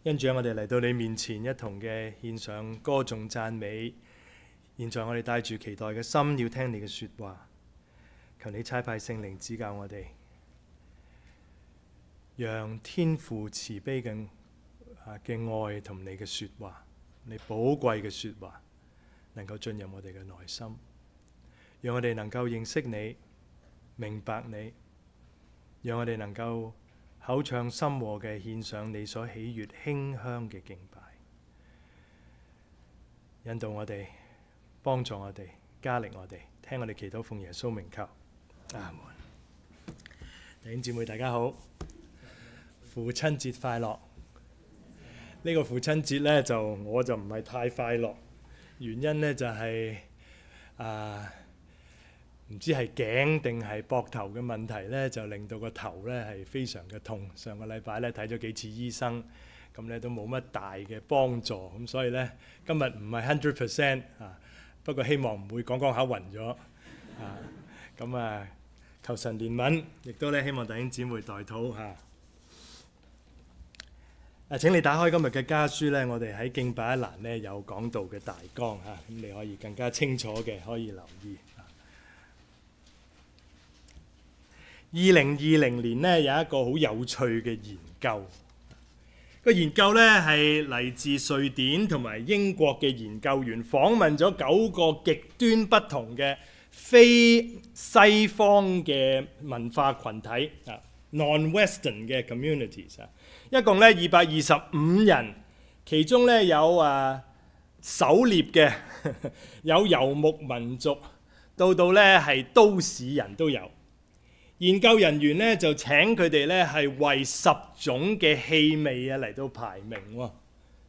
因住我哋嚟到你面前，一同嘅獻上歌頌讚美。現在我哋帶住期待嘅心，要聽你嘅說話。求你差派聖靈指教我哋，讓天父慈悲嘅愛同你嘅說話，你寶貴嘅說話，能夠進入我哋嘅內心，讓我哋能夠認識你、明白你，讓我哋能夠口唱心和嘅獻上你所喜悅馨香嘅敬拜，引導我哋，幫助我哋，加力我哋，聽我哋祈禱奉耶穌名求，阿門。弟兄姊妹大家好，父親節快樂。呢個父親節呢，我就唔係太快樂，原因呢就係唔知係頸定係膊頭嘅問題呢，就令到個頭呢係非常嘅痛。上個禮拜呢睇咗幾次醫生，咁呢都冇乜大嘅幫助，咁所以呢，今日唔係 100% 不過希望唔會講下暈咗咁求神憐憫，亦都咧希望弟兄姊妹代禱嚇。請你打開今日嘅家書呢，我哋喺敬拜一欄呢有講道嘅大綱嚇，咁你可以更加清楚嘅可以留意。2020年呢有一個好有趣嘅研究，個研究呢係嚟自瑞典同埋英國嘅研究員，訪問咗9個極端不同嘅非西方嘅文化群體non-Western 嘅 communities 一共呢225人，其中呢有狩獵嘅，有游牧民族，到呢係都市人都有。研究人員呢就請佢哋呢係為10種嘅氣味嚟到排名喎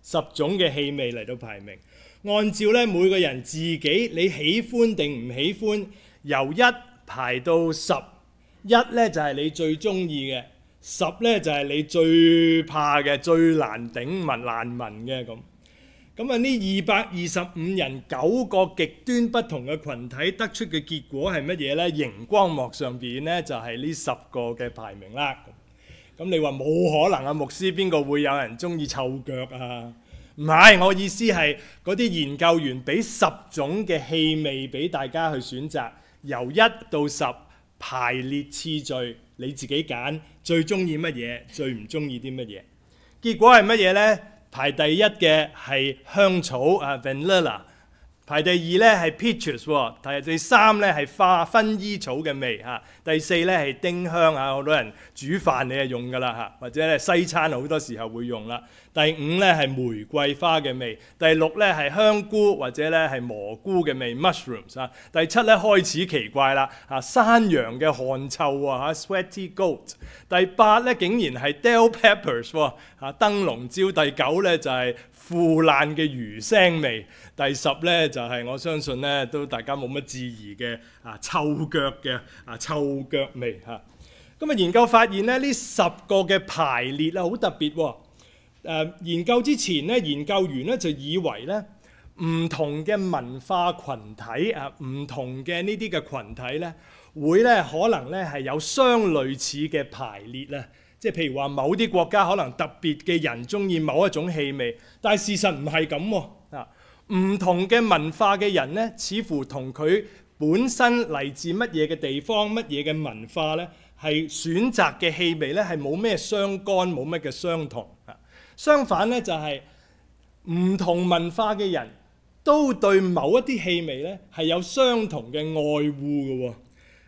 ，10種嘅氣味嚟到排名，按照呢每個人自己你喜歡定唔喜歡，由1排到10，1呢就係你最中意嘅，10呢就係你最怕嘅、最難頂難聞嘅咁。咁呢225人9個極端不同嘅群體得出嘅結果係乜嘢呢？熒光幕上邊呢就係呢10個嘅排名啦。咁你話冇可能啊？牧師邊個會有人中意臭腳啊？唔係，我意思係嗰啲研究員俾10種嘅氣味俾大家去選擇，由1到10排列次序，你自己揀最中意乜嘢，最唔中意啲乜嘢。結果係乜嘢呢？排第一嘅係香草vanilla， 排第二咧係 peaches， 第三咧係薰衣草嘅味第四咧係丁香好多人煮飯你係用噶啦或者咧西餐好多時候會用啦。第5咧係玫瑰花嘅味，第6咧係香菇或者咧係蘑菇嘅味 mushrooms。第7咧開始奇怪啦山羊嘅汗臭sweaty goat。第8咧竟然係 dill peppers 燈籠椒。第9咧就係腐爛嘅魚腥味。第10咧就係我相信咧都大家冇乜質疑嘅臭腳嘅臭腳味咁研究發現咧呢10個嘅排列好特別研究之前咧，研究員咧就以為咧唔同嘅文化群體唔同嘅呢啲嘅群體咧，會咧可能咧係有相類似嘅排列即係譬如話某啲國家可能特別嘅人中意某一種氣味，但係事實唔係咁唔同嘅文化嘅人咧，似乎同佢本身嚟自乜嘢嘅地方、乜嘢嘅文化咧，係選擇嘅氣味咧係冇咩相干、冇乜嘅相同相反咧，就係唔同文化嘅人都對某一啲氣味咧係有相同嘅愛護嘅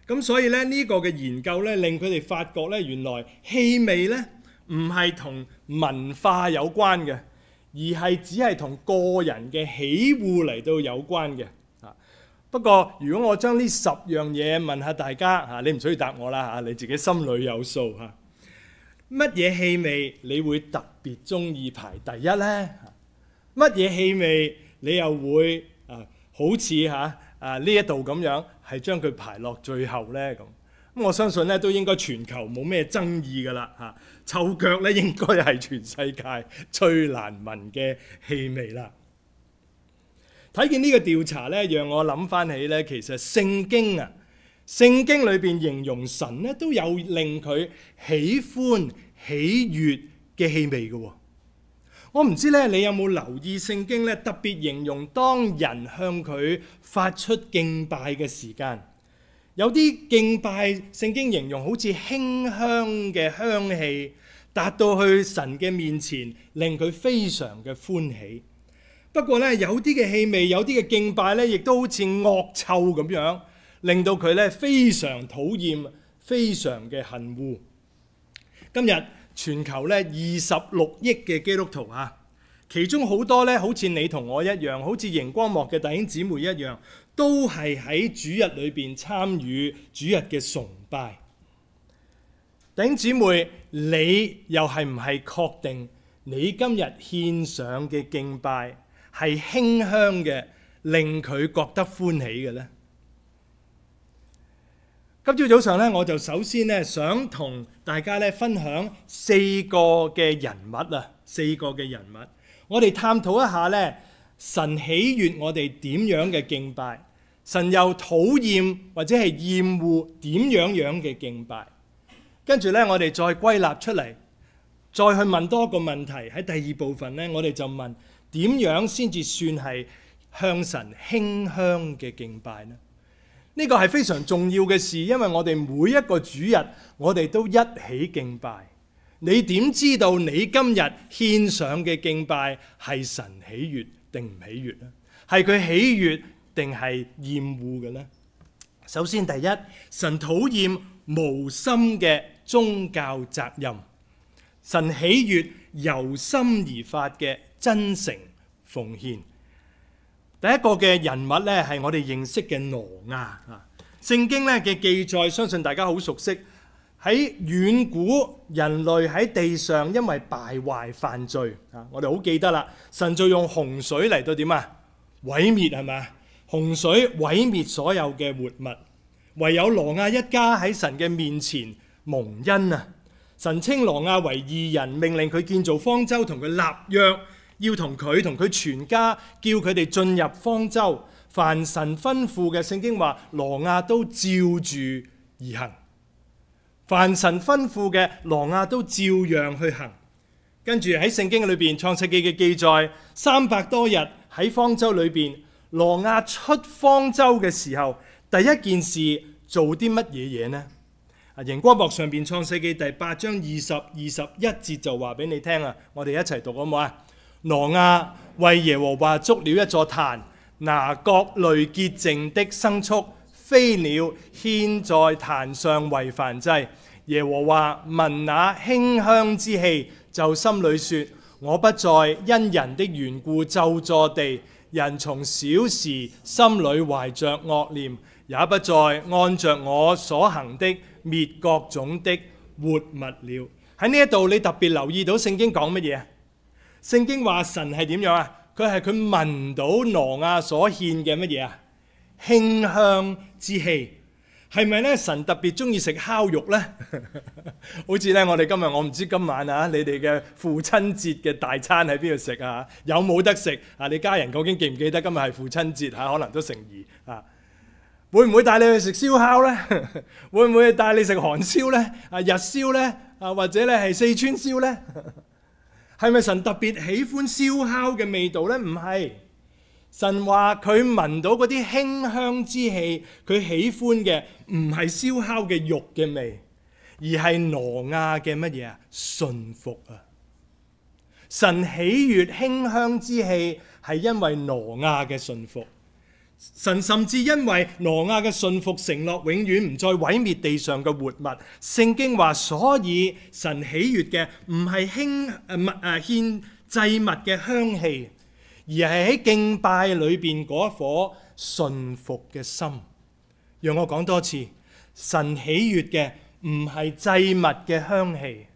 咁所以咧呢個嘅研究咧令佢哋發覺咧，原來氣味咧唔係同文化有關嘅，而係只係同個人嘅喜惡嚟到有關嘅不過如果我將呢10樣嘢問下大家你唔需要答我啦你自己心裏有數乜嘢氣味你會特別中意排第一呢？乜嘢氣味你又會好似呢一度咁樣係將佢排落最後呢？咁我相信咧都應該全球冇咩爭議噶啦臭腳咧應該係全世界最難聞嘅氣味啦。睇見呢個調查咧，讓我諗翻起咧，其實聖經裏邊形容神咧都有令佢喜歡喜悅嘅氣味嘅我唔知咧，你有冇留意聖經咧特別形容當人向佢發出敬拜嘅時間？有啲敬拜聖經形容好似馨香嘅香氣，達到去神嘅面前，令佢非常嘅歡喜。不過咧，有啲嘅氣味，有啲嘅敬拜咧，亦都好似惡臭咁樣，令到佢咧非常討厭，非常嘅恨惡。今日全球咧26億嘅基督徒啊，其中好多咧好似你同我一樣，好似熒光幕嘅弟兄姊妹一樣，都係喺主日裏邊參與主日嘅崇拜。弟兄姊妹，你又係唔係確定你今日獻上嘅敬拜係馨香嘅，令佢覺得歡喜嘅呢？今朝早上咧，我就首先咧想同大家咧分享4個嘅人物啊，4個嘅人物，我哋探討一下咧神喜悅我哋點樣嘅敬拜，神又討厭或者係厭惡點樣嘅敬拜。跟住咧，我哋再歸納出嚟，再去問多個問題。喺第二部分咧，我哋就問點樣先至算係向神馨香嘅敬拜呢？呢個係非常重要嘅事，因為我哋每一個主日，我哋都一起敬拜。你點知道你今日獻上嘅敬拜係神喜悅定唔喜悅呢？係佢喜悅定係厭惡嘅呢？首先第一，神討厭無心嘅宗教責任，神喜悅由心而發嘅真誠奉獻。第一個嘅人物咧係我哋認識嘅挪亞啊。聖經咧嘅記載，相信大家好熟悉。喺遠古人類喺地上因為敗壞犯罪啊，我哋好記得啦。神就用洪水嚟到點啊？毀滅係咪？洪水毀滅所有嘅活物。唯有挪亞一家喺神嘅面前蒙恩啊！神稱挪亞為義人，命令佢建造方舟，同佢立約，要同佢全家，叫佢哋進入方舟。凡神吩咐嘅，聖經話挪亞都照住而行。凡神吩咐嘅，挪亞都照樣去行。跟住喺聖經裏邊創世記嘅記載，300多日喺方舟裏邊，挪亞出方舟嘅時候，第一件事做啲乜嘢嘢呢？熒光幕上邊創世記第8章20、21節就話俾你聽啊！我哋一齊讀好唔好啊？挪亞為耶和華築了一座壇，拿各類潔淨的牲畜、飛鳥獻在壇上為燔祭。耶和華聞那馨香之氣，就心裏說：我不再因人的緣故咒詛地，人從小時心裏懷着惡念，也不再按着我所行的滅各種的活物了。喺呢一度你特別留意到聖經講乜嘢？聖經話神係點樣啊？佢聞到挪亞所獻嘅乜嘢啊？馨香之氣。係咪咧？神特別中意食烤肉呢？好似咧，我哋今日我唔知今晚啊，你哋嘅父親節嘅大餐喺邊度食啊？有冇得食啊？你家人究竟記唔記得今日係父親節啊？可能都成疑啊！會唔會帶你去食燒烤呢？會唔會帶你食韓燒呢？啊，日燒呢？啊，或者咧係四川燒呢？係咪神特別喜歡燒烤嘅味道呢？唔係。神話佢聞到嗰啲馨香之氣，佢喜歡嘅唔係燒烤嘅肉嘅味，而係挪亞嘅乜嘢啊？順服啊！神喜悅馨香之氣係因為挪亞嘅順服。神甚至因為挪亞嘅順服，承諾永遠唔再毀滅地上嘅活物。聖經話，所以神喜悅嘅唔係獻祭物嘅香氣，而係喺敬拜裏邊嗰一顆順服嘅心。讓我講多次，神喜悅嘅唔係祭物嘅香氣，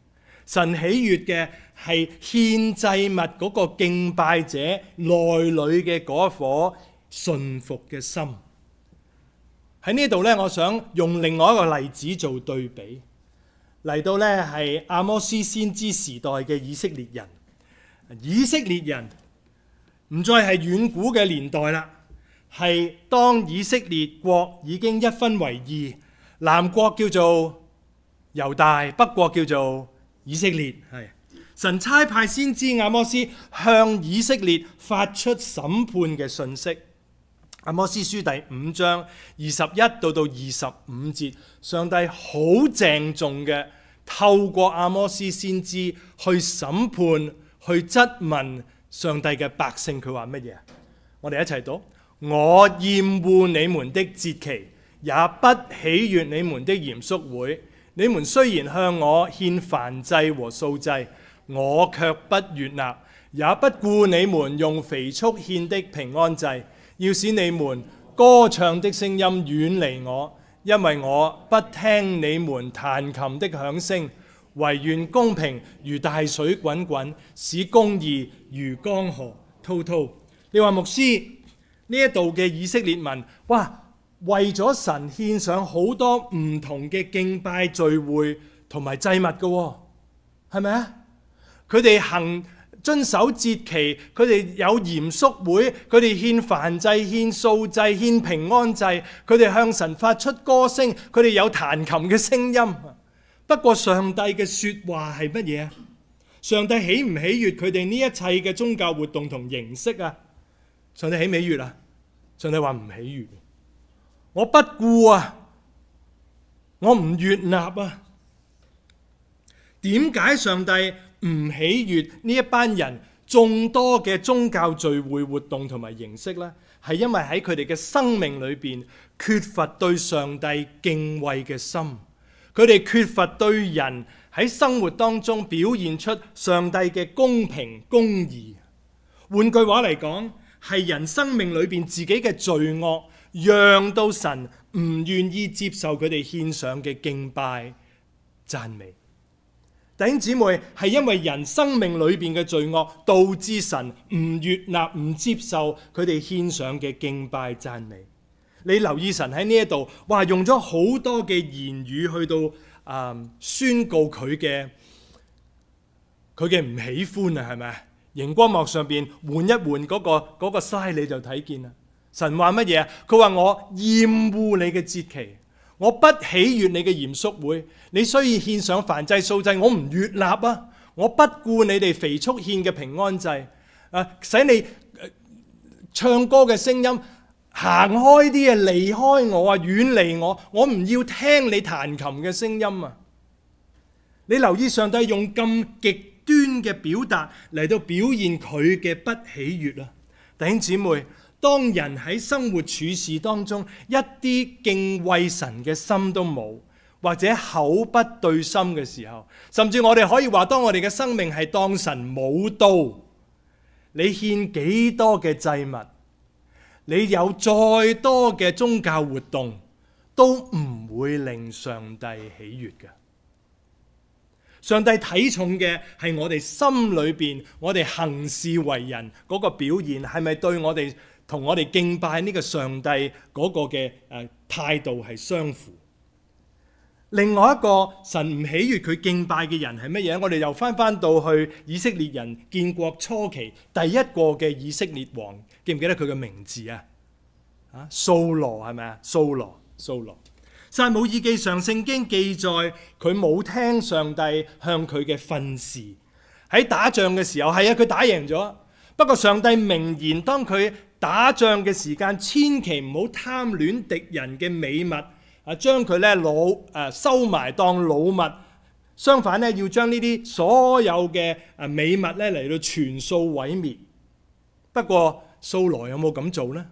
神喜悅嘅係獻祭物嗰個敬拜者內裏嘅嗰一顆順服嘅心。喺呢度呢，我想用另外一個例子做對比，嚟到呢係阿摩司先知時代嘅以色列人。以色列人唔再係遠古嘅年代啦，係當以色列國已經一分為二，南國叫做猶大，北國叫做以色列。係神差派先知阿摩斯向以色列發出審判嘅信息。阿摩斯書第5章21到25節，上帝好鄭重嘅透過阿摩斯先知去審判、去質問上帝嘅百姓。佢話乜嘢？我哋一齊讀：我厭惡你們的節期，也不喜悅你們的嚴肅會。你們雖然向我獻燔祭和素祭，我卻不悅納，也不顧你們用肥畜獻的平安祭，要使你們歌唱的聲音遠離我，因為我不聽你們彈琴的響聲。惟願公平如大水滾滾，使公義如江河滔滔。你話牧師，呢一度嘅以色列民，哇！為咗神獻上好多唔同嘅敬拜聚會同埋祭物嘅，係咪啊？佢哋遵守節期，佢哋有嚴肅會，佢哋獻燔祭、獻素祭、獻平安祭，佢哋向神發出歌聲，佢哋有彈琴嘅聲音。不過上帝嘅說話係乜嘢啊？上帝喜唔喜悅佢哋呢一切嘅宗教活動同形式啊？上帝喜唔喜悅啊？上帝話唔喜悅。我不顧啊，我唔悅納啊。點解上帝唔喜悅呢一班人眾多嘅宗教聚會活動同埋形式呢？係因為喺佢哋嘅生命裏邊缺乏對上帝敬畏嘅心，佢哋缺乏對人喺生活當中表現出上帝嘅公平公義。換句話嚟講，係人生命裏邊自己嘅罪惡，讓到神唔願意接受佢哋獻上嘅敬拜讚美。弟兄姊妹，係因為人生命裏邊嘅罪惡，導致神唔悅納、唔接受佢哋獻上嘅敬拜讚美。你留意神喺呢一度，話用咗好多嘅言語去到宣告佢嘅唔喜歡啊，係咪？熒光幕上邊換一換嗰個 slide 你就睇見啦。神話乜嘢啊？佢話我厭惡你嘅節期，我不喜悅你嘅嚴肅會。你需要獻上燔祭素祭，我唔悅納啊！我不顧你哋肥畜獻嘅平安祭，使你唱歌嘅聲音行開啲啊，離開我啊，遠離我，我唔要聽你彈琴嘅聲音啊！你留意上帝用咁極端嘅表達嚟到表現佢嘅不喜悅啊！弟兄姊妹，當人喺生活處事當中一啲敬畏神嘅心都冇，或者口不對心嘅時候，甚至我哋可以話，當我哋嘅生命係當神冇到，你獻幾多嘅祭物，你有再多嘅宗教活動，都唔會令上帝喜悅嘅。上帝睇重嘅係我哋心裏邊，我哋行事為人嗰個表現，係咪對我哋同我哋敬拜呢個上帝嗰個嘅態度係相符？另外一個神唔喜悅佢敬拜嘅人係乜嘢？我哋又翻到去以色列人建國初期第一個嘅以色列王，記唔記得佢嘅名字啊？掃羅係咪啊？掃羅。撒母耳記上聖經記載佢冇聽上帝向佢嘅訓示，喺打仗嘅時候係啊，佢打贏咗。不過上帝明言，當佢打仗嘅時間，千祈唔好貪戀敵人嘅美物，將佢咧收埋當擄物。相反咧，要將呢啲所有嘅美物咧嚟到全數毀滅。不過掃羅有冇咁做呢？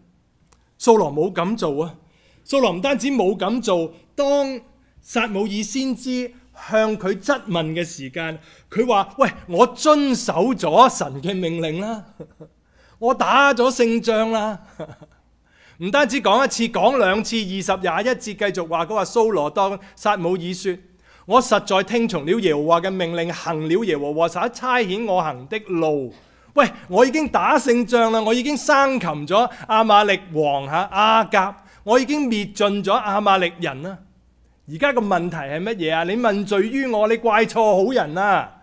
掃羅冇咁做啊！掃羅唔單止冇咁做，當撒母耳先知向佢質問嘅時間，佢話：喂，我遵守咗神嘅命令啦，我打咗勝仗啦。唔單止講一次，講兩次，20:21節繼續話，佢話掃羅當撒母耳說：我實在聽從了耶和華嘅命令，行了耶和華所差遣我行的路。喂，我已經打勝仗啦，我已經生擒咗亞瑪力王亞甲，我已經滅盡咗亞瑪力人啦。而家個問題係乜嘢啊？你問罪於我，你怪錯好人啊！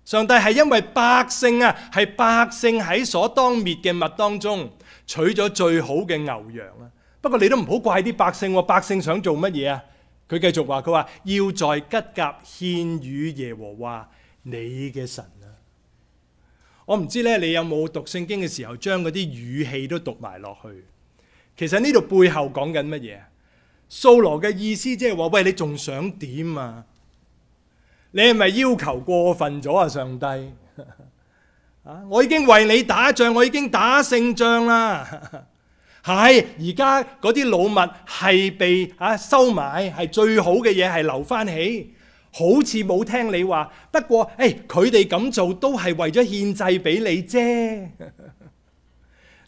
上帝係因為百姓啊，係百姓喺所當滅嘅物當中取咗最好嘅牛羊啊。不過你都唔好怪啲百姓喎，百姓想做乜嘢啊？佢繼續話，佢話要在吉甲獻與耶和華你嘅神啊。我唔知咧，你有冇讀聖經嘅時候將嗰啲語氣都讀埋落去？其實呢度背後講緊乜嘢？掃羅嘅意思即係話：喂，你仲想點啊？你係咪要求過分咗啊？上帝啊，我已經為你打仗，我已經打勝仗啦。係，而家嗰啲老物係被收買，係最好嘅嘢係留翻起，好似冇聽你話。不過佢哋咁做都係為咗獻祭俾你啫。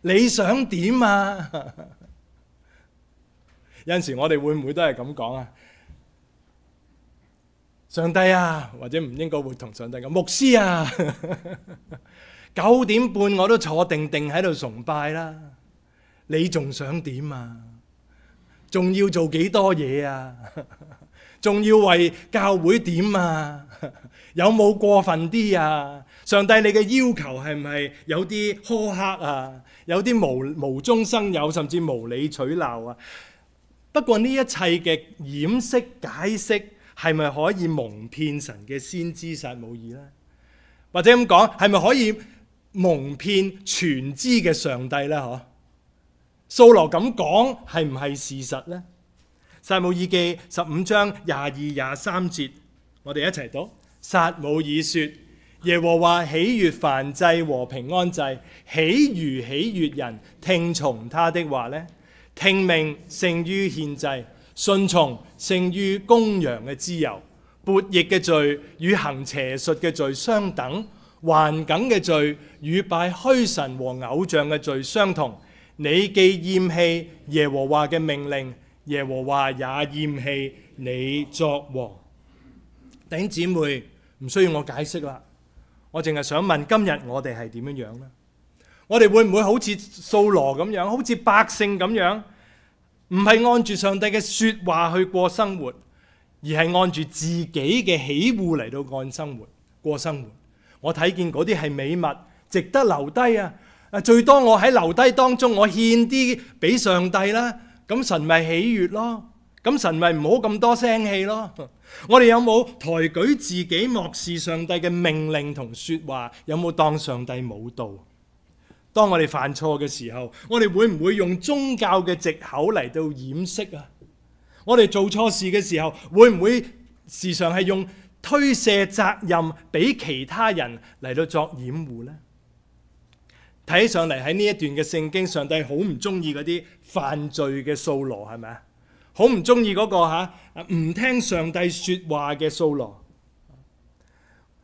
你想點啊？有陣時我哋會唔會都係咁講啊？上帝啊，或者唔應該會同上帝講，牧師啊，9點半我都坐定定喺度崇拜啦，你仲想點啊？仲要做幾多嘢啊？仲要為教會點啊？有冇過分啲啊？上帝你嘅要求係唔係有啲苛刻啊？有啲無中生有，甚至無理取鬧啊？不過呢一切嘅掩飾解釋係咪可以蒙騙神嘅先知撒母耳呢？或者咁講，係咪可以蒙騙全知嘅上帝呢？掃羅咁講係唔係事實呢？撒母耳記15章22、23節，我哋一齊讀。撒母耳說：耶和華喜悅燔祭和平安祭，豈如喜悅人聽從他的話呢？聽命勝於獻祭，順從勝於公羊嘅脂油。悖逆嘅罪與行邪術嘅罪相等，頑梗嘅罪與拜虛神和偶像嘅罪相同。你既厭棄耶和華嘅命令，耶和華也厭棄你作王。弟兄姊妹，唔需要我解釋啦，我淨係想問，今日我哋係點樣樣呢？我哋會唔會好似掃羅咁樣，好似百姓咁樣，唔係按住上帝嘅說話去過生活，而係按住自己嘅喜惡嚟到過生活。我睇見嗰啲係美物，值得留低啊！最多我喺留低當中，我獻啲俾上帝啦，咁神咪喜悅咯，咁神咪唔好咁多聲氣咯。我哋有冇抬舉自己，漠視上帝嘅命令同說話？有冇當上帝冇到？當我哋犯錯嘅時候，我哋會唔會用宗教嘅藉口嚟到掩飾啊？我哋做錯事嘅時候，會唔會時常係用推卸責任俾其他人嚟到作掩護呢？睇起上嚟喺呢一段嘅聖經，上帝好唔中意嗰啲犯罪嘅掃羅，係咪啊？好唔中意嗰個唔聽上帝說話嘅掃羅，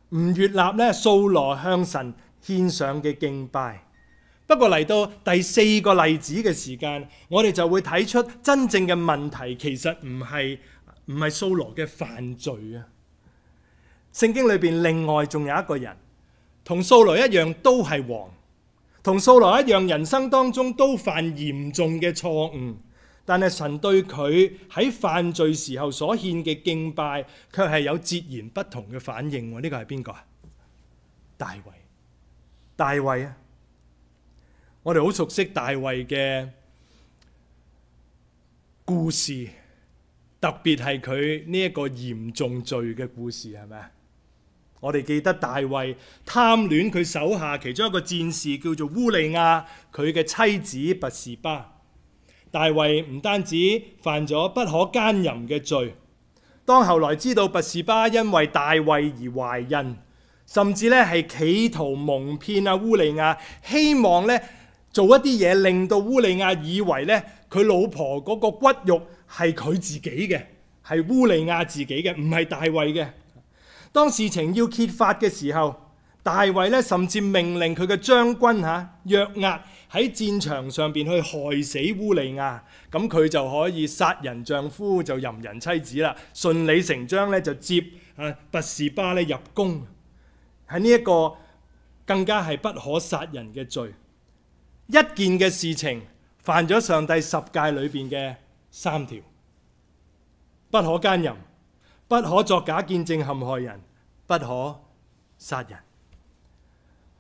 唔悅納咧掃羅向神獻上嘅敬拜。不過嚟到第4個例子嘅時間，我哋就會睇出真正嘅問題其實唔係掃羅嘅犯罪啊！聖經裏邊另外仲有一個人，同掃羅一樣都係王，同掃羅一樣人生當中都犯嚴重嘅錯誤，但係神對佢喺犯罪時候所獻嘅敬拜，卻係有截然不同嘅反應。呢個係邊個啊？大衛。大衛啊！我哋好熟悉大衛嘅故事，特別係佢呢一個嚴重罪嘅故事，係咪啊？我哋記得大衛貪戀佢手下其中一個戰士叫做烏利亞，佢嘅妻子拔示巴。大衛唔單止犯咗不可姦淫嘅罪，當後來知道拔示巴因為大衛而懷孕，甚至咧係企圖蒙騙烏利亞，希望咧做一啲嘢令到烏利亞以為咧佢老婆嗰個骨肉係佢自己嘅，係烏利亞自己嘅，唔係大衛嘅。當事情要揭發嘅時候，大衛咧甚至命令佢嘅將軍約押喺戰場上邊去害死烏利亞，咁佢就可以殺人丈夫就淫人妻子啦，順理成章咧就接拔示巴咧入宮。喺呢一個更加係不可殺人嘅罪，一件嘅事情犯咗上帝10誡裏邊嘅3條：不可姦淫，不可作假見證陷害人，不可殺人。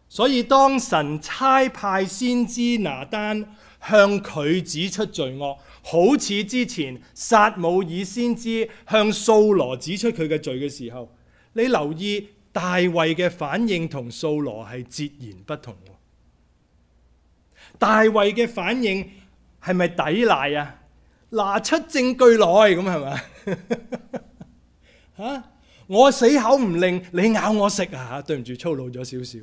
所以當神差派先知拿單向佢指出罪惡，好似之前撒母耳先知向掃羅指出佢嘅罪嘅時候，你留意大衛嘅反應同掃羅係截然不同。大衛嘅反應係咪抵賴啊？拿出證據來，咁係咪？我死口唔令，你咬我食啊！對唔住，粗魯咗少少，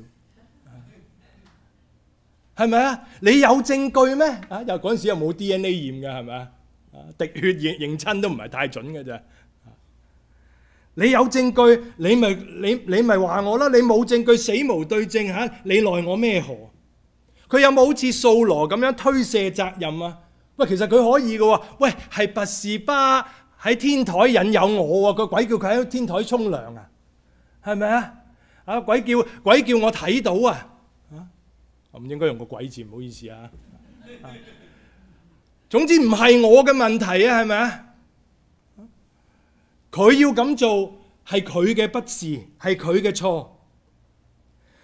係咪啊？你有證據咩？又嗰陣時又冇 DNA 驗㗎，係咪啊？滴血認親都唔係太準嘅啫。你有證據，你咪話我啦。你冇證據，死無對證嚇，你奈我咩何？佢有冇好似掃羅咁樣推卸責任啊？喂，其實佢可以嘅喎。喂，係拔士巴喺天台引誘我喎，個鬼叫佢喺天台沖涼啊？係咪啊？鬼叫我睇到啊？我唔應該用個鬼字，唔好意思啊。總之唔係我嘅問題啊，係咪啊？佢要咁做係佢嘅不是，係佢嘅錯。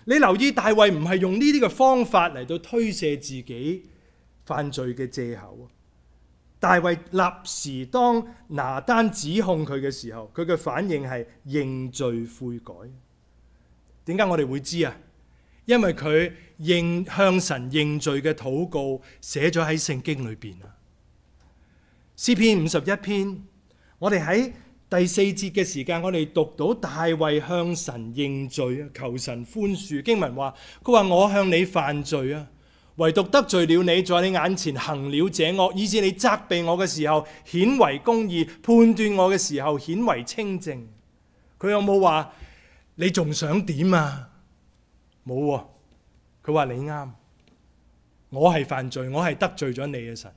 你留意大衛唔係用呢啲嘅方法嚟到推卸自己犯罪嘅藉口。大衛立時當拿單指控佢嘅時候，佢嘅反應係認罪悔改。點解我哋會知啊？因為佢向神認罪嘅禱告寫咗喺聖經裏邊啊。詩篇51篇，我哋喺第4節嘅時間，我哋讀到大衛向神認罪，求神寬恕。經文話，佢話我向你犯罪啊，唯獨得罪了你，在你眼前行了這惡，以致你責備我嘅時候顯為公義，判斷我嘅時候顯為清正。佢有冇話你仲想點啊？冇喎，佢話你啱，我係犯罪，我係得罪咗你嘅神。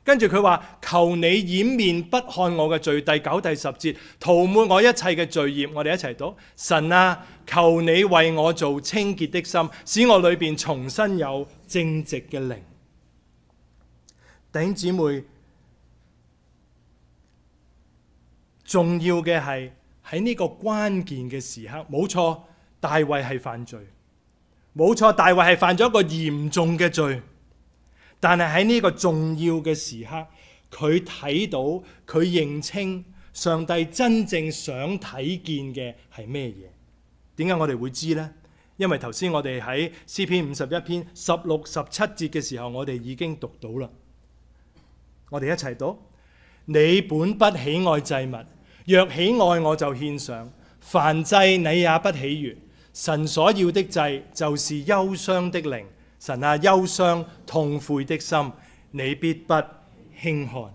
跟住佢話，求你掩面不看我嘅罪。第9、第10節，塗抹我一切嘅罪孽。我哋一齊讀，神啊，求你為我做清潔的心，使我裏邊重新有正直嘅靈。弟兄姊妹，重要嘅係喺呢個關鍵嘅時刻，冇錯，大衛係犯罪，冇錯，大衛係犯咗一個嚴重嘅罪。但係喺呢個重要嘅時刻，佢睇到，佢認清上帝真正想睇見嘅係咩嘢？點解我哋會知呢？因為頭先我哋喺詩篇51篇16、17節嘅時候，我哋已經讀到啦。我哋一齊讀：你本不喜愛祭物，若喜愛我就獻上；燔祭你也不喜悅。神所要的祭就是憂傷的靈。神啊，憂傷痛悔的心，你必不輕看。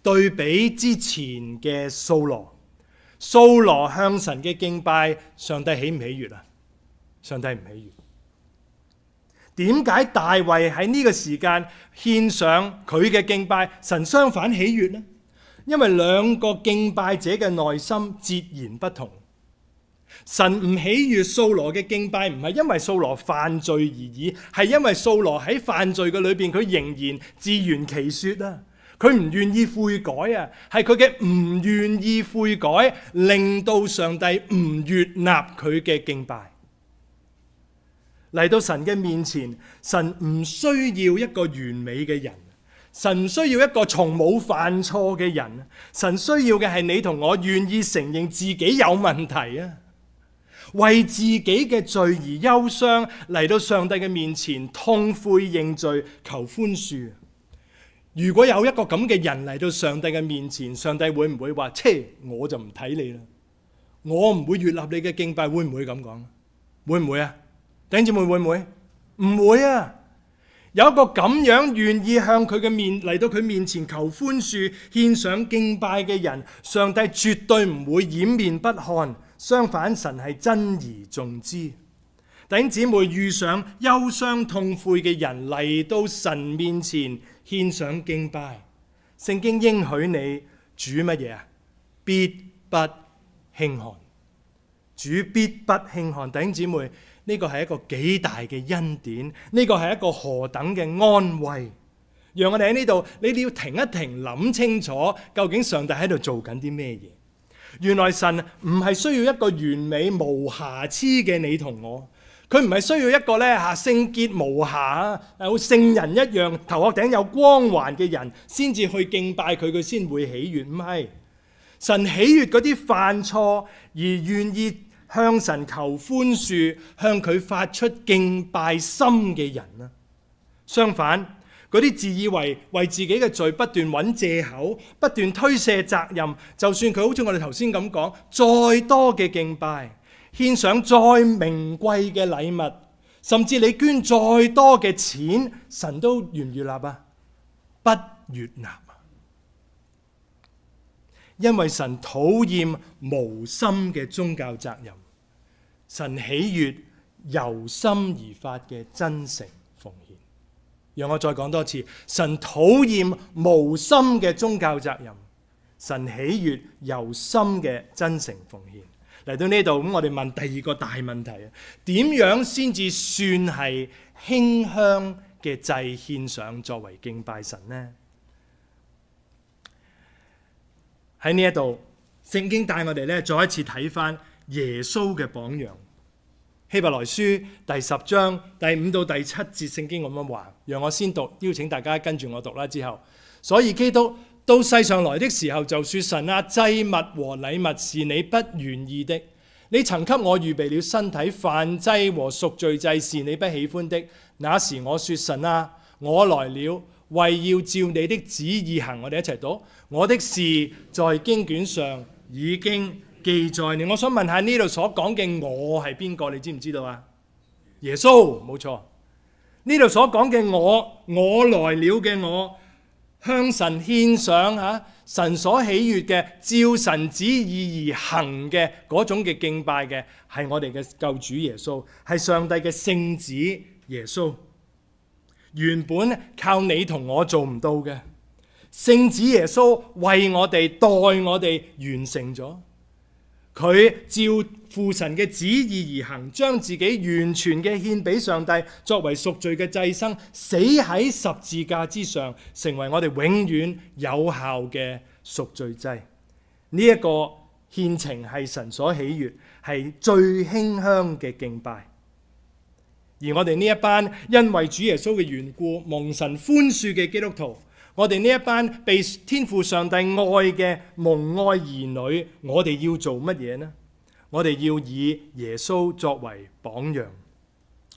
對比之前嘅掃羅向神嘅敬拜，上帝喜唔喜悅啊？上帝唔喜悅。點解大衛喺呢個時間獻上佢嘅敬拜，神相反喜悅呢？因為兩個敬拜者嘅內心截然不同。神唔喜悅掃羅嘅敬拜，唔係因為掃羅犯罪而已，係因為掃羅喺犯罪嘅裏邊，佢仍然自圓其說啊！佢唔願意悔改啊，係佢嘅唔願意悔改，令到上帝唔悅納佢嘅敬拜。嚟到神嘅面前，神唔需要一個完美嘅人，神唔需要一個從冇犯錯嘅人，神需要嘅係你同我願意承認自己有問題啊！為自己嘅罪而憂傷，嚟到上帝嘅面前痛悔認罪，求寬恕。如果有一個咁嘅人嚟到上帝嘅面前，上帝會唔會話：切，我就唔睇你啦，我唔會悅納你嘅敬拜？會唔會咁講？會唔會啊？弟兄姊妹，會唔會？唔會啊！有一個咁樣願意向佢嘅面嚟到佢面前求寬恕、獻上敬拜嘅人，上帝絕對唔會掩面不看。相反，神係珍而重之。弟兄姊妹，遇上憂傷痛悔嘅人嚟到神面前獻上敬拜，聖經應許你主乜嘢啊？必不輕看。主必不輕看。弟兄姊妹，呢個係一個幾大嘅恩典，呢個係一個何等嘅安慰。讓我哋喺呢度，你哋要停一停，諗清楚究竟上帝喺度做緊啲咩嘢。原來神唔係需要一個完美無瑕疵嘅你同我，佢唔係需要一個聖潔無瑕好聖人一樣頭殼頂有光環嘅人先至去敬拜佢，佢先會喜悅。唔係，神喜悅嗰啲犯錯而願意向神求寬恕、向佢發出敬拜心嘅人啊。相反，嗰啲自以為自己嘅罪不斷揾藉口、不斷推卸責任，就算佢好似我哋頭先咁講，再多嘅敬拜，獻上再名貴嘅禮物，甚至你捐再多嘅錢，神都悅唔悅納啊？不悅納啊！因為神討厭無心嘅宗教責任，神喜悅由心而發嘅真誠奉獻。讓我再講多次，神討厭無心嘅宗教責任，神喜悅由心嘅真誠奉獻。嚟到呢度，咁我哋問第二個大問題啊，點樣先至算係馨香嘅祭獻上作為敬拜神呢？喺呢一度，聖經帶我哋咧再一次睇翻耶穌嘅榜樣。希伯來書第10章第5到第7節，聖經咁樣話，讓我先讀，邀請大家跟住我讀啦。之後，所以基督到世上來的時候，就說：神啊，祭物和禮物是你不願意的，你曾給我預備了身體，燔祭和贖罪祭是你不喜歡的。那時我說：神啊，我來了，為要照你的旨意行。我哋一齊讀，我的事在經卷上已經記載了。我想問下呢度所講嘅我係邊個？你知唔知道啊？耶穌，冇錯。呢度所講嘅我來了嘅我，向神獻上神所喜悅嘅，照神旨意而行嘅嗰種嘅敬拜嘅，係我哋嘅救主耶穌，係上帝嘅聖子耶穌。原本靠你同我做唔到嘅，聖子耶穌為我哋代我哋完成咗。佢照父神嘅旨意而行，將自己完全嘅獻俾上帝，作為贖罪嘅祭牲，死喺十字架之上，成為我哋永遠有效嘅贖罪祭。呢一個獻情係神所喜悅，係最馨香嘅敬拜。而我哋呢一班因為主耶穌嘅緣故蒙神寬恕嘅基督徒，我哋呢一班被天父上帝愛嘅蒙愛兒女，我哋要做乜嘢呢？我哋要以耶穌作為榜樣。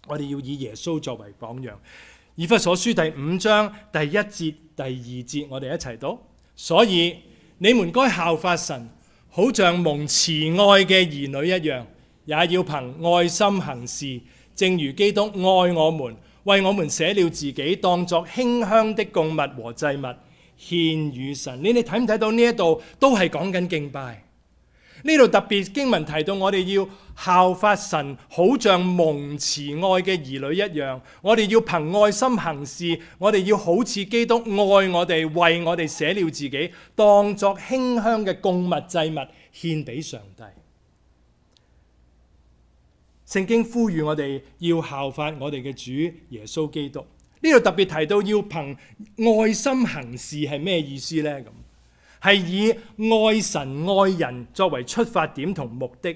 我哋要以耶穌作為榜樣。以弗所書第5章第1節、第2節，我哋一齊讀。所以你們該效法神，好像蒙慈愛嘅兒女一樣，也要憑愛心行事，正如基督愛我們，為我們捨了自己，當作馨香的供物和祭物獻與神。你哋睇唔睇到呢一度都係講緊敬拜？呢度特別經文提到我哋要效法神，好像蒙慈愛嘅兒女一樣。我哋要憑愛心行事，我哋要好似基督愛我哋，為我哋捨了自己，當作馨香嘅供物祭物獻俾上帝。聖經呼籲我哋要效法我哋嘅主耶穌基督。呢度特別提到要憑愛心行事係咩意思呢？咁係以愛神愛人作為出發點同目的，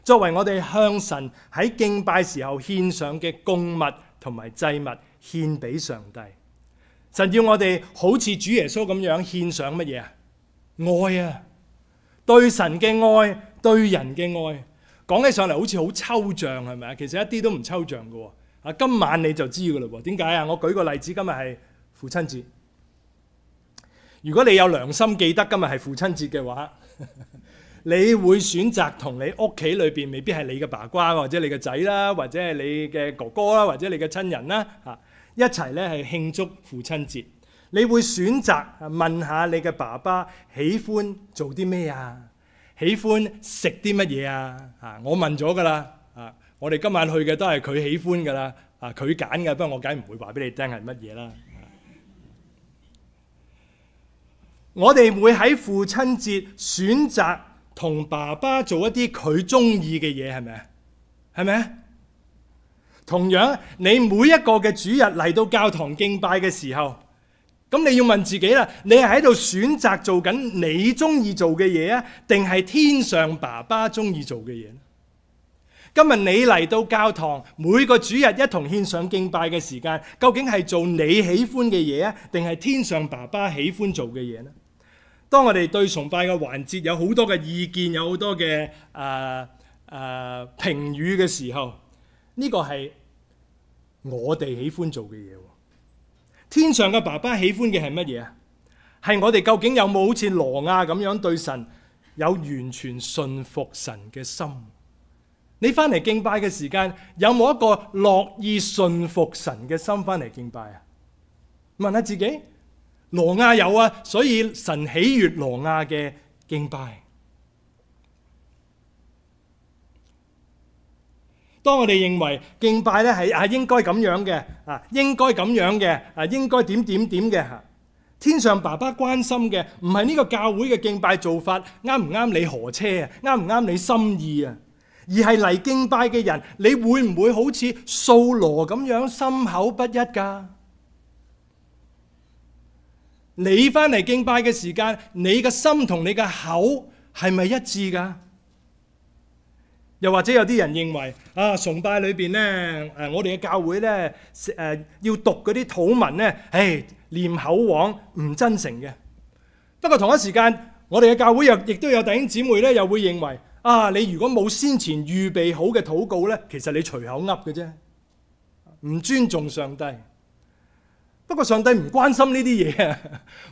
作為我哋向神喺敬拜時候獻上嘅供物同埋祭物獻俾上帝。神要我哋好似主耶穌咁樣獻上乜嘢啊？愛啊！對神嘅愛，對人嘅愛。講起上嚟好似好抽象，係咪啊？其實一啲都唔抽象嘅喎。今晚你就知㗎啦喎。點解啊？我舉個例子，今日係父親節。如果你有良心記得今日係父親節嘅話，你會選擇同你屋企裏邊未必係你嘅爸爸或者你嘅仔啦，或者係你嘅哥哥啦，或者你嘅親人啦，一齊咧係慶祝父親節。你會選擇問下你嘅爸爸喜歡做啲咩啊？喜歡食啲乜嘢啊？我問咗㗎啦。我哋今晚去嘅都係佢喜歡㗎啦。佢揀嘅，不過我梗係唔會話俾你聽係乜嘢啦。我哋會喺父親節選擇同爸爸做一啲佢中意嘅嘢，係咪啊？係咪啊？同樣，你每一個嘅主日嚟到教堂敬拜嘅時候，咁你要問自己啦，你係喺度選擇做緊你中意做嘅嘢啊，定係天上爸爸中意做嘅嘢？今日你嚟到教堂，每個主日一同獻上敬拜嘅時間，究竟係做你喜歡嘅嘢啊，定係天上爸爸喜歡做嘅嘢呢？當我哋對崇拜嘅環節有好多嘅意見，有好多嘅評語嘅時候，呢個係我哋喜歡做嘅嘢。天上嘅爸爸喜歡嘅係乜嘢啊？係我哋究竟有冇好似挪亞咁樣對神有完全信服神嘅心？你翻嚟敬拜嘅時間，有冇一個樂意信服神嘅心翻嚟敬拜啊？問下自己，挪亞有啊，所以神喜悅挪亞嘅敬拜。當我哋認為敬拜咧係應該咁樣嘅，應該咁樣嘅，應該點點點嘅，天上爸爸關心嘅唔係呢個教會嘅敬拜做法啱唔啱你何車啊，啱唔啱你心意啊，而係嚟敬拜嘅人，你會唔會好似掃羅咁樣心口不一㗎？你翻嚟敬拜嘅時間，你嘅心同你嘅口係咪一致㗎？又或者有啲人認為崇拜裏邊咧，我哋嘅教會咧，要讀嗰啲禱文咧，念口簧唔真誠嘅。不過同一時間，我哋嘅教會亦都有弟兄姊妹咧，又會認為你如果冇先前預備好嘅禱告咧，其實你隨口噏嘅啫，唔尊重上帝。不過上帝唔關心呢啲嘢啊，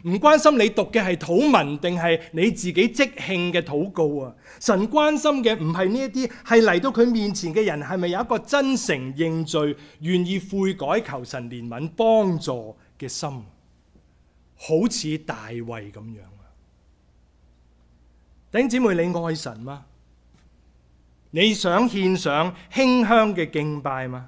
唔關心你讀嘅係禱文定係你自己即興嘅禱告啊。神關心嘅唔係呢一啲，係嚟到佢面前嘅人係咪有一個真誠認罪、願意悔改、求神憐憫幫助嘅心，好似大衛咁樣啊。弟兄姊妹，你愛神嗎？你想獻上馨香嘅敬拜嗎？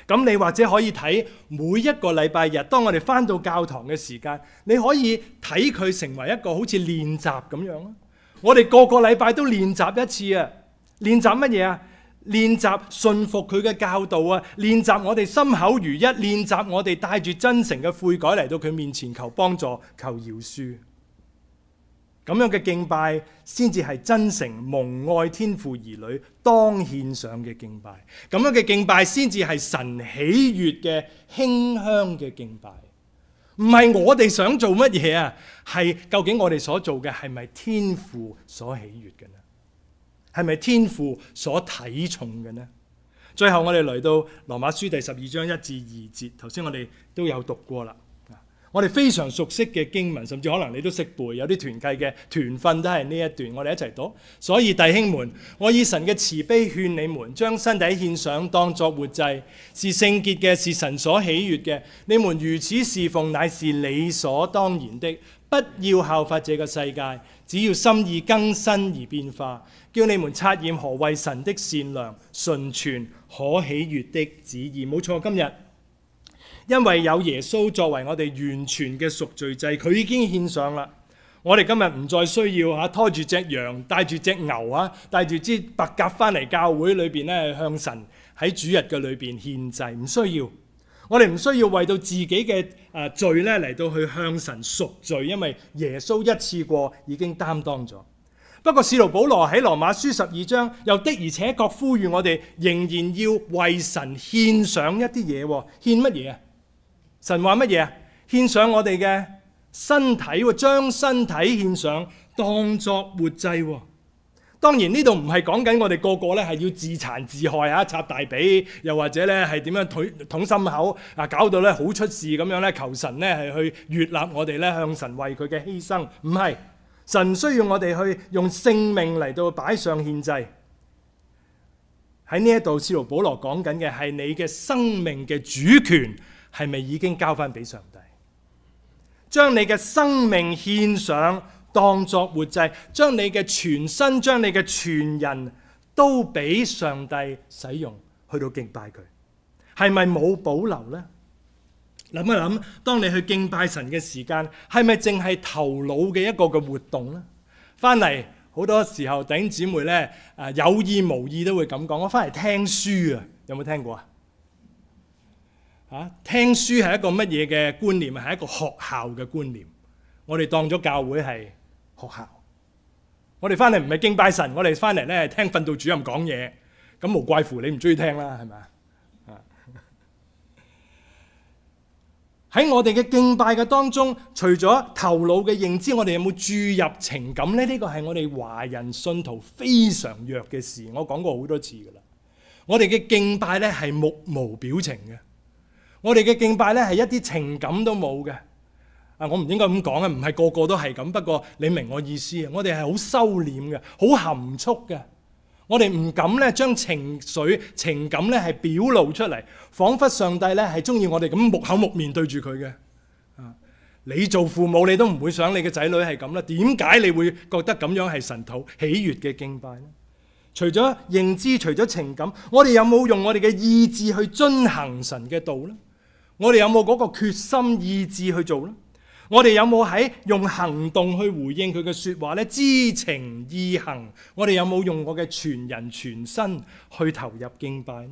咁你或者可以睇每一個禮拜日，當我哋返到教堂嘅時間，你可以睇佢成為一個好似練習咁樣啊！我哋個個禮拜都練習一次啊！練習乜嘢啊？練習信服佢嘅教導啊！練習我哋心口如一，練習我哋帶住真誠嘅悔改嚟到佢面前求幫助、求饒恕。咁樣嘅敬拜先至係真誠蒙愛天父兒女當獻上嘅敬拜，咁樣嘅敬拜先至係神喜悅嘅馨香嘅敬拜，唔係我哋想做乜嘢啊？係究竟我哋所做嘅係咪天父所喜悅嘅呢？係咪天父所睇重嘅呢？最後我哋嚟到羅馬書第12章1至2節，頭先我哋都有讀過啦。我哋非常熟悉嘅經文，甚至可能你都識背，有啲團契嘅團訓都係呢一段，我哋一齊讀。所以弟兄們，我以神嘅慈悲勸你們，將身體獻上，當作活祭，是聖潔嘅，是神所喜悅嘅。你們如此侍奉，乃是理所當然的。不要效法這個世界，只要心意更新而變化，叫你們察驗何為神的善良、純全、可喜悅的旨意。冇錯，今日因為有耶穌作為我哋完全嘅贖罪祭，佢已經獻上啦。我哋今日唔再需要拖住隻羊，帶住隻牛帶住支白鴿翻嚟教會裏邊咧，向神喺主日嘅裏邊獻祭，唔需要。我哋唔需要為到自己嘅罪咧嚟到去向神贖罪，因為耶穌一次過已經擔當咗。不過使徒保羅喺羅馬書12章又的而且確呼籲我哋仍然要為神獻上一啲嘢。獻乜嘢啊？神話乜嘢啊？獻上我哋嘅身體，將身體獻上當作活祭。當然呢度唔係講緊我哋個個咧係要自殘自害插大髀，又或者咧係點樣捅心口搞到咧好出事咁樣咧，求神咧係去悅納我哋咧向神為佢嘅犧牲。唔係，神需要我哋去用性命嚟到擺上獻祭。喺呢一度，使徒保羅講緊嘅係你嘅生命嘅主權係咪已經交翻俾上帝？將你嘅生命獻上，當作活祭，將你嘅全身、將你嘅全人都俾上帝使用，去到敬拜佢，係咪冇保留呢？諗一諗，當你去敬拜神嘅時間，係咪淨係頭腦嘅一個嘅活動呢？翻嚟好多時候，弟兄姊妹咧有意無意都會咁講，我翻嚟聽書啊，有冇聽過啊？聽書係一個乜嘢嘅觀念？係一個學校嘅觀念。我哋當咗教會係學校，我哋翻嚟唔係敬拜神，我哋翻嚟咧聽訓導主任講嘢，咁無怪乎你唔中意聽啦，係咪啊？喺我哋嘅敬拜嘅當中，除咗頭腦嘅認知，我哋有冇注入情感呢？呢個係我哋華人信徒非常弱嘅事。我講過好多次噶啦，我哋嘅敬拜咧係目無表情嘅，我哋嘅敬拜咧係一啲情感都冇嘅。我唔應該咁講啊，唔係個個都係咁。不過你明我意思啊，我哋係好收斂嘅，好含蓄嘅。我哋唔敢咧將情緒、情感咧係表露出嚟，彷彿上帝咧係中意我哋咁木口木面對住佢嘅。你做父母你都唔會想你嘅仔女係咁啦。點解你會覺得咁樣係神討喜悅嘅敬拜呢？除咗認知，除咗情感，我哋有冇用我哋嘅意志去遵行神嘅道呢？我哋有冇嗰個決心意志去做呢？我哋有冇喺用行動去回應佢嘅説話呢？知情意行，我哋有冇用我嘅全人全身去投入敬拜呢？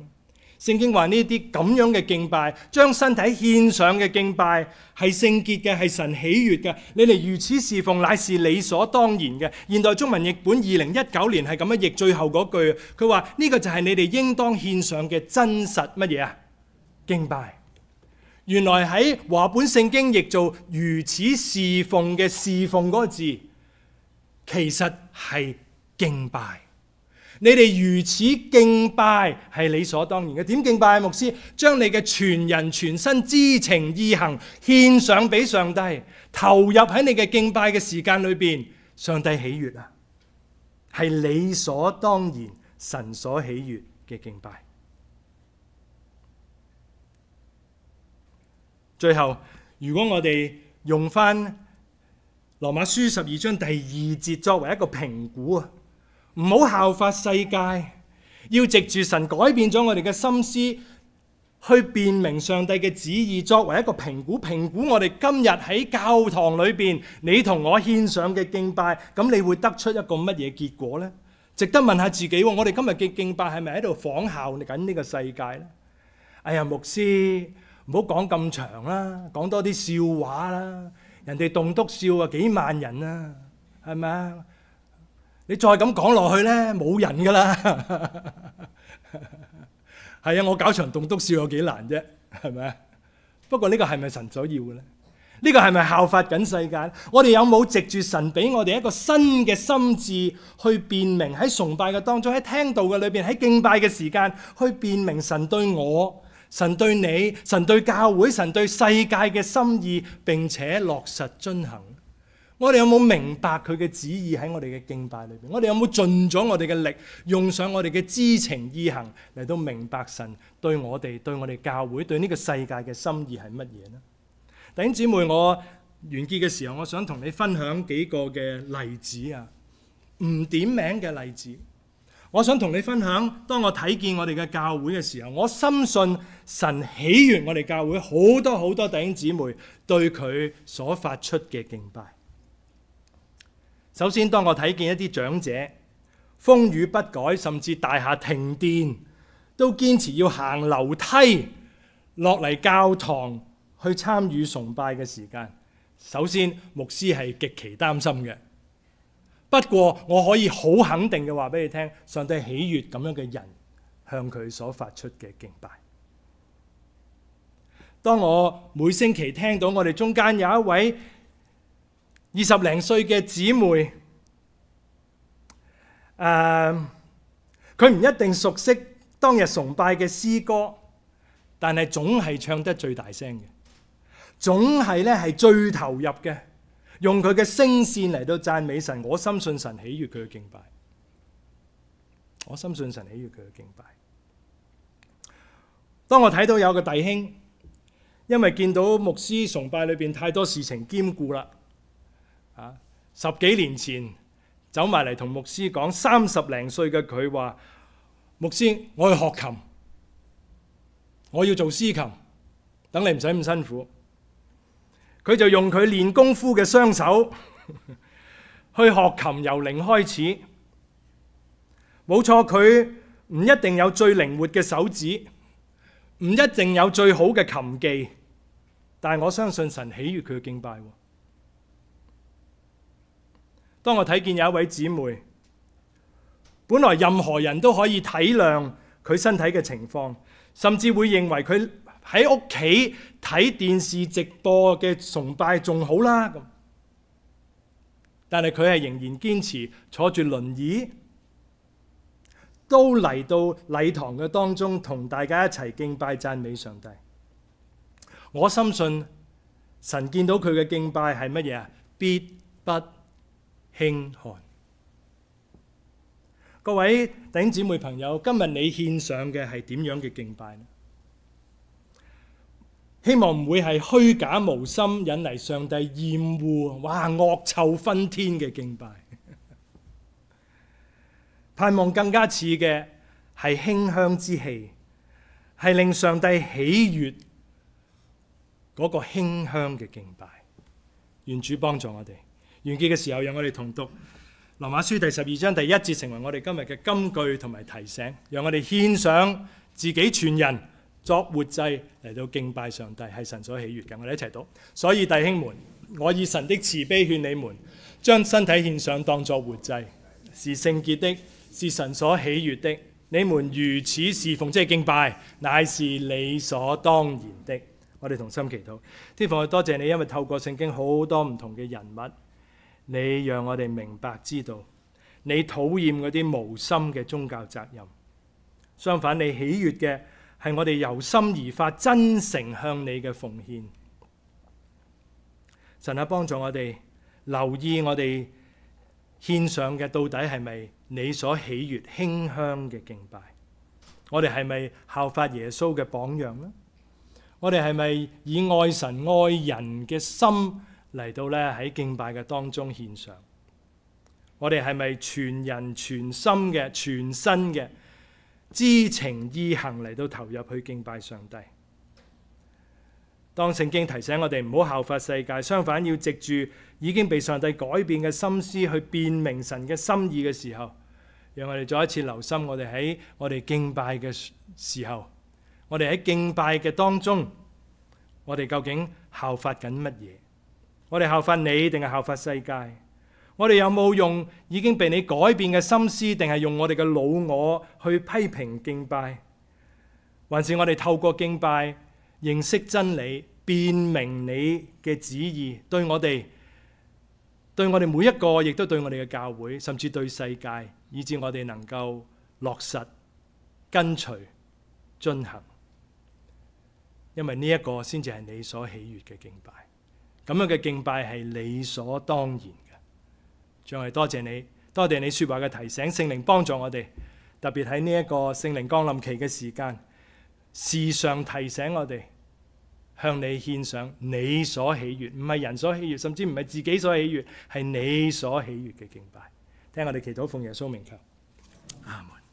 聖經話呢啲咁樣嘅敬拜，將身體獻上嘅敬拜係聖潔嘅，係神喜悅嘅。你哋如此侍奉，乃是理所當然嘅。現代中文譯本2019年係咁樣譯最後嗰句，佢話呢個就係你哋應當獻上嘅真實乜嘢啊？敬拜。原來喺華本聖經譯做如此侍奉嘅侍奉嗰個字，其實係敬拜。你哋如此敬拜係理所當然嘅。點敬拜？牧師將你嘅全人全身知情意行獻上俾上帝，投入喺你嘅敬拜嘅時間裏邊，上帝喜悅啊，係理所當然，神所喜悅嘅敬拜。最後，如果我哋用翻羅馬書12章第2節作為一個評估啊，唔好效法世界，要藉住神改變咗我哋嘅心思，去辨明上帝嘅旨意，作為一個評估。評估我哋今日喺教堂裏邊，你同我獻上嘅敬拜，咁你會得出一個乜嘢結果呢？值得問下自己，我哋今日嘅敬拜係咪喺度仿效緊呢個世界呢？哎呀，牧師，唔好講咁長啦，講多啲笑話啦。人哋棟篤笑啊，幾萬人啊，係咪啊？你再咁講落去咧，冇人噶啦。係啊，我搞場棟篤笑有幾難啫，係咪啊？不過呢個係咪神所要嘅咧？呢個係咪效法緊世界？我哋有冇藉住神俾我哋一個新嘅心智去辨明，喺崇拜嘅當中，喺聽道嘅裏邊，喺敬拜嘅時間去辨明神對我、神對你、神對教會、神對世界嘅心意，並且落實遵行？我哋有冇明白佢嘅旨意喺我哋嘅敬拜裏邊？我哋有冇盡咗我哋嘅力，用上我哋嘅知情意行嚟到明白神對我哋、對我哋教會、對呢個世界嘅心意係乜嘢呢？弟兄姊妹，我完結嘅時候，我想同你分享幾個嘅例子啊，唔點名嘅例子。我想同你分享，當我睇見我哋嘅教會嘅時候，我深信神喜悅我哋教會好多好多弟兄姊妹對佢所發出嘅敬拜。首先，當我睇見一啲長者風雨不改，甚至大廈停電，都堅持要行樓梯落嚟教堂去參與崇拜嘅時間，首先牧師係極其擔心嘅。不過我可以好肯定嘅話俾你聽，上帝喜悅咁樣嘅人向佢所發出嘅敬拜。當我每星期聽到我哋中間有一位20零歲嘅姊妹，佢唔一定熟悉當日崇拜嘅詩歌，但係總係唱得最大聲嘅，總係咧係最投入嘅，用佢嘅聲線嚟到讚美神。我深信神喜悅佢嘅敬拜，我深信神喜悅佢嘅敬拜。當我睇到有個弟兄，因為見到牧師崇拜裏邊太多事情兼顧啦。10幾年前走埋嚟同牧師講，30零歲嘅佢話：牧師，我去學琴，我要做司琴，等你唔使咁辛苦。佢就用佢練功夫嘅雙手去學琴，由零開始。冇錯，佢唔一定有最靈活嘅手指，唔一定有最好嘅琴技，但係我相信神喜悅佢嘅敬拜。當我睇見有一位姊妹，本來任何人都可以體諒佢身體嘅情況，甚至會認為佢喺屋企睇電視直播嘅崇拜仲好啦。咁，但係佢係仍然堅持坐住輪椅，都嚟到禮堂嘅當中，同大家一齊敬拜讚美上帝。我深信神見到佢嘅敬拜係乜嘢啊？必不輕看。各位弟兄姊妹朋友，今日你獻上嘅係點樣嘅敬拜呢？希望唔會係虛假無心，引嚟上帝厭惡，哇，惡臭熏天嘅敬拜。盼望更加似嘅係馨香之氣，係令上帝喜悅嗰個馨香嘅敬拜。願主幫助我哋。完結嘅時候，讓我哋同讀羅馬書第12章第1節，成為我哋今日嘅金句同埋提醒，讓我哋獻上自己全人作活祭嚟到敬拜上帝，係神所喜悅嘅。我哋一齊讀。所以弟兄們，我以神的慈悲勸你們，將身體獻上當作活祭，是聖潔的，是神所喜悅的。你們如此侍奉，即係敬拜，乃是理所當然的。我哋同心祈禱。天父，我多謝你，因為透過聖經好多唔同嘅人物，你讓我哋明白知道，你討厭嗰啲無心嘅宗教責任，相反你喜悅嘅係我哋由心而發、真誠向你嘅奉獻。神啊，幫助我哋留意我哋獻上嘅到底係咪你所喜悅馨香嘅敬拜？我哋係咪效法耶穌嘅榜樣呢？我哋係咪以愛神愛人嘅心嚟到咧喺敬拜嘅當中獻上？我哋係咪全人全心嘅、全身嘅知情意行嚟到投入去敬拜上帝？當聖經提醒我哋唔好效法世界，相反要藉住已經被上帝改變嘅心思去辨明神嘅心意嘅時候，讓我哋再一次留心，我哋喺我哋敬拜嘅時候，我哋喺敬拜嘅當中，我哋究竟效法緊乜嘢？我哋效法你定係效法世界？我哋有冇用已經被你改變嘅心思，定係用我哋嘅老我去批評敬拜？還是我哋透過敬拜認識真理，辨明你嘅旨意，對我哋每一個，亦都對我哋嘅教會，甚至對世界，以致我哋能夠落實、跟隨、遵行。因為呢一個先至係你所喜悅嘅敬拜，咁樣嘅敬拜係理所當然嘅。仲係多謝你，多謝你說話嘅提醒，聖靈幫助我哋，特別喺呢一個聖靈降臨期嘅時間，時常提醒我哋向你獻上你所喜悅，唔係人所喜悅，甚至唔係自己所喜悅，係你所喜悅嘅敬拜。聽我哋祈禱，奉耶穌名求，阿門。